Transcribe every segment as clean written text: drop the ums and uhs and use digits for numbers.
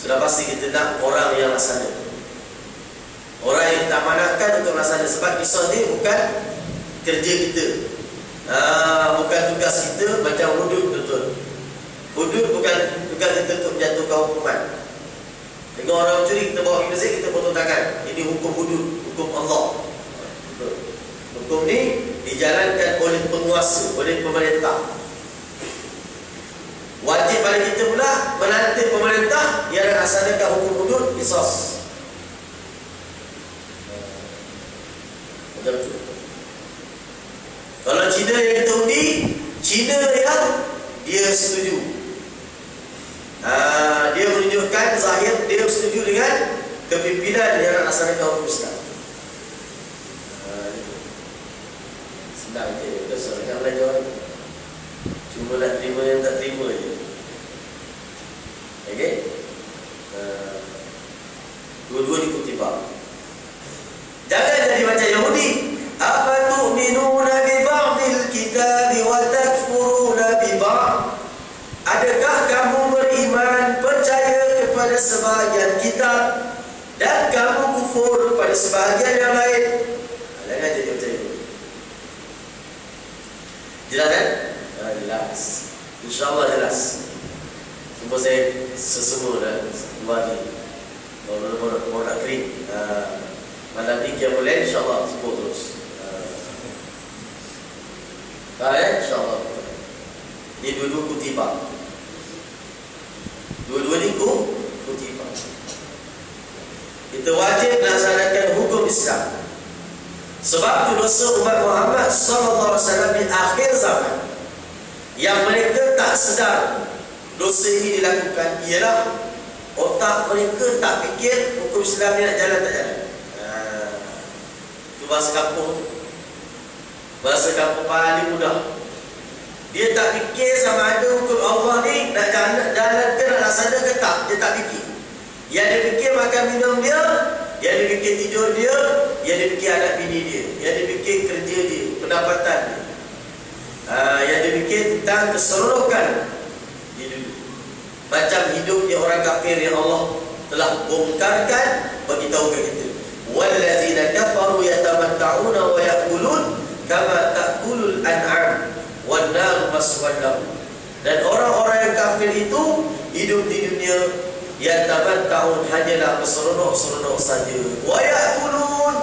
Sudah pasti kita nak orang yang laksana. Orang yang tak manatkan untuk laksana. Sebab kisah ni bukan kerja kita, bukan tugas kita. Macam hudud betul. Hudud bukan kita untuk menjatuhkan hukuman. Dengan orang mencuri, kita bawa pergi masjid, kita potong tangan. Ini hukum hudud, hukum Allah. Hukum ni dijalankan oleh penguasa, oleh pemerintah. Wajib pada kita pula menanti pemerintah yang melaksanakan hukum hudud, qisas. Macam tu. Kalau Cina yang kita undi, Cina yang dia setuju. Dia menunjukkan zahir dia setuju dengan kepimpinan yang melaksanakan hukum Islam. Senang je, kita seorang belajar. Cuma nak terima yang tak terima je. Okey? Dua-dua dikutibah. Jangan jadi macam Yahudi. Apa tu'minuna bi ba'dil kitabi wa takfuruna bi ba'd? Adakah kamu beriman, percaya kepada sebahagian kitab dan kamu kufur pada sebahagian yang lain? Jangan jadi macam itu. Jelas kan? Jelas. InsyaAllah jelas. Semua saya sesemua dan kembali. Mau nak kering. Malam ni yang boleh insyaAllah sebut terus. InsyaAllah. Ini dua-dua kutibah. Dua-dua ni kutibah. Kita wajib melaksanakan hukum Islam. Sebab itu dosa umat Muhammad SAW di akhir zaman yang mereka tak sedar dosa ini dilakukan ialah otak mereka tak fikir hukum Islam ni nak jalan tak jalan. Itu bahasa kampung. Bahasa kampung paling mudah. Dia tak fikir sama ada hukum Allah ni nak jalan ke, nak laksana ke tak. Dia tak fikir. Yang dia fikir makan minum dia, yang dia fikir tidur dia, yang dia fikir anak bini dia, yang dia fikir kerja dia, pendapatan dia, yang dia fikir tentang keseronokan dia dulu. Macam hidupnya orang kafir yang Allah telah bongkarkan, bagi tahu ke kita. Wallazina kafaru yatamatta'una wa ya'kulun kama ta'kulul an'am wan nar maswan lahum. Dan orang-orang yang kafir itu hidup di dunia yang tahun hanyalah berseronok-seronok saja. Wa ya'kulun,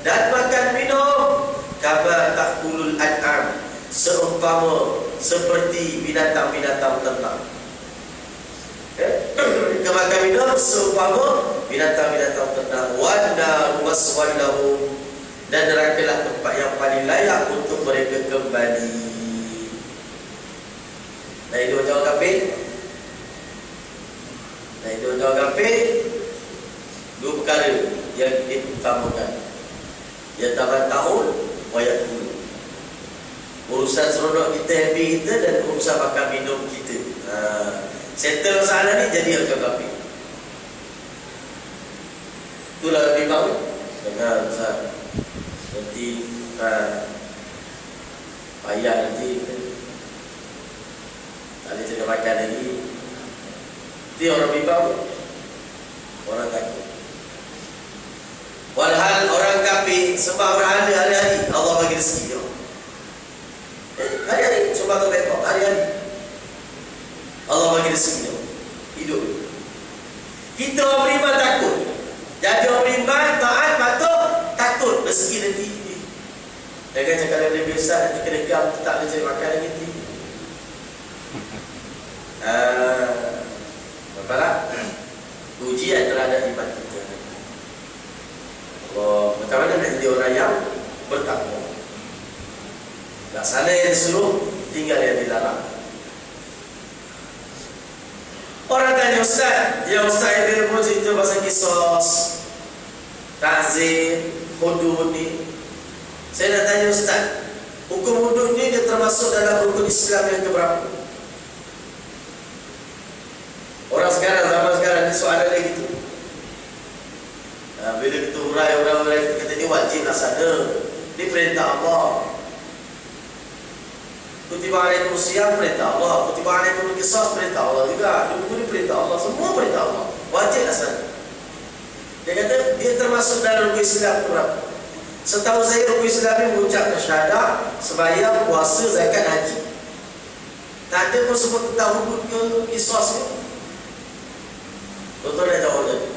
dan makan minum kama ta'kulul an'am, seumpama seperti binatang-binatang ternak. Mereka makan minum seumpama binatang-binatang ternak. Wa nar maswan lahum, dan nerakalah tempat yang paling layak untuk mereka kembali. Nah, itu macam orang kafir. Nah, itu macam orang kafir. Dua perkara yang diutamakan. Ya taman tahun, wayak dulu. Urusan seronok kita, happy kita, dan urusan makan minum kita. Settle masalah ni jadi orang kafir. Itulah lebih tahu. Dengar Ustaz. Nanti payah nanti tak boleh cakap makan lagi. Itu orang bimbang, orang takut. Walhal orang kafir sembah berhala hari-hari, Allah bagi rezeki dia. Hari-hari sembah tebak, hari-hari Allah bagi rezeki dia. Hidup. Kita orang beriman takut. Jadi orang beriman taat patuh, takut rezeki nanti. Jangan cakap lebih biasa nanti kena gam tak boleh cari makan lagi nanti. Bapak, ujian terhadap iman kita. Macam mana nak jadi orang yang bertakwa? Laksana yang disuruh, tinggal yang dilarang. Orang tanya Ustaz, ya Ustaz yang dia cerita pasal kisos, ta'zir, hudud ni. Saya nak tanya Ustaz, hukum hudud ni dia termasuk dalam rukun Islam yang keberapa? Orang sekarang, zaman sekarang ni soalan lagi tu. Bila kita urai-urai kita kata ni wajib laksana. Ni perintah Allah. Kutiba alaikum siyam perintah Allah. Kutiba alaikum qisas perintah Allah juga. Dua ni perintah Allah. Semua perintah Allah. wajib asal. Dia kata dia termasuk dalam rukun Islam berapa? Setahu saya rukun Islam ni mengucapkan syahadah, sembahyang, puasa, zakat, haji. Tak ada pun sebut tentang hudud ke kisos ke. Tuan-tuan dah jawab tadi.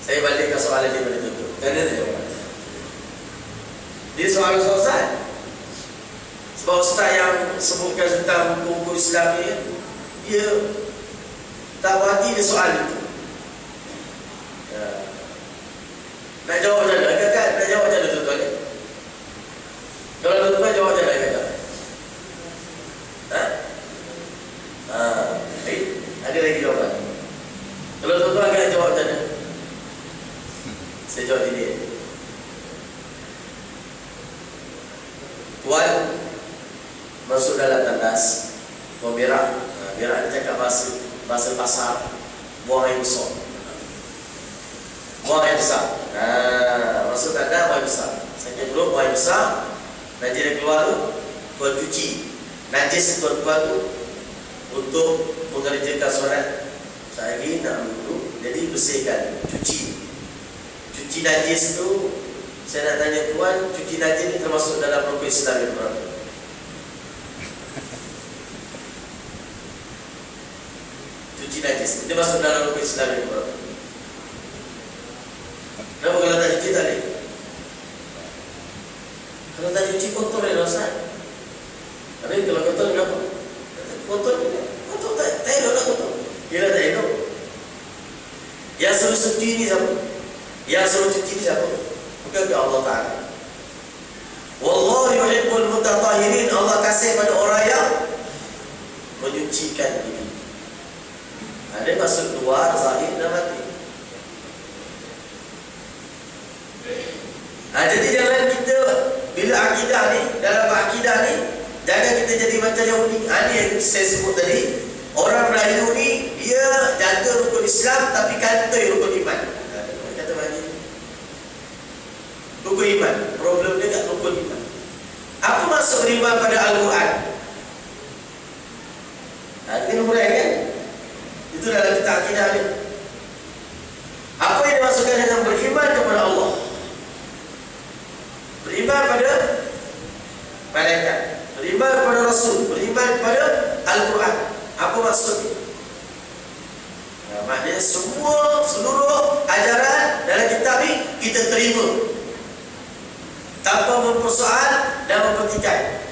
Saya balikkan soalan dia pada tuan-tuan. Kerana dia jawab. Dia soalan Ustaz. Sebab Ustaz yang sebutkan tentang buku Islam ni, dia tak berhati dia soal itu. Nak jawab macam mana? Kakak nak jawab macam mana tuan-tuan ni? Kalau tuan-tuan jawab macam mana kakak? Ada lagi jawapan? Kalau tuan-tuan akan jawab macam mana? Saya jawab ini. Tuan masuk dalam tandas, tuan berak. Berak dia cakap bahasa pasar, buang air besar. Buang air besar. Masuk tandas, buang air besar. Sakit perut, buang air besar. Najis dia keluar tu, tuan cuci. Najis tuan keluar tu untuk mengerjakan solat. Saya lagi nak duduk, jadi bersihkan, cuci. Cuci najis tu, saya nak tanya tuan, cuci najis ni termasuk dalam rukun Islam yang berapa? Cuci najis, dia masuk dalam rukun Islam yang berapa? Kenapa kalau tak cuci tak boleh? Kalau tak cuci kotor ya Ustaz. Tapi kalau kotor kenapa? Kotor tak elok lah kotor. Dia tak elok. Yang suruh cuci ni siapa? Yang suruh cuci ni siapa? Bukan Allah Ta'ala. Wallahu yuhibbul mutatahhirin. Allah kasih pada orang yang menyucikan diri. Ada masuk luar, zahir dan batin. Jadi jangan kita bila akidah ni, dalam akidah ni, jangan kita jadi macam Yahudi. Ini yang saya sebut tadi. Orang Melayu ni dia jaga rukun Islam tapi kantoi rukun iman. Kata bagi rukun iman. Problem dia kat rukun iman. Apa maksud beriman pada Al-Quran? Kita mulai kan? Itu dalam kitab akidah ni. Apa yang dimaksudkan dengan beriman kepada Allah? Beriman pada malaikat, beriman kepada Rasul, beriman kepada Al-Quran. Apa maksudnya? Maknanya seluruh ajaran dalam kitab ni kita terima tanpa mempersoal dan mempertikaikan.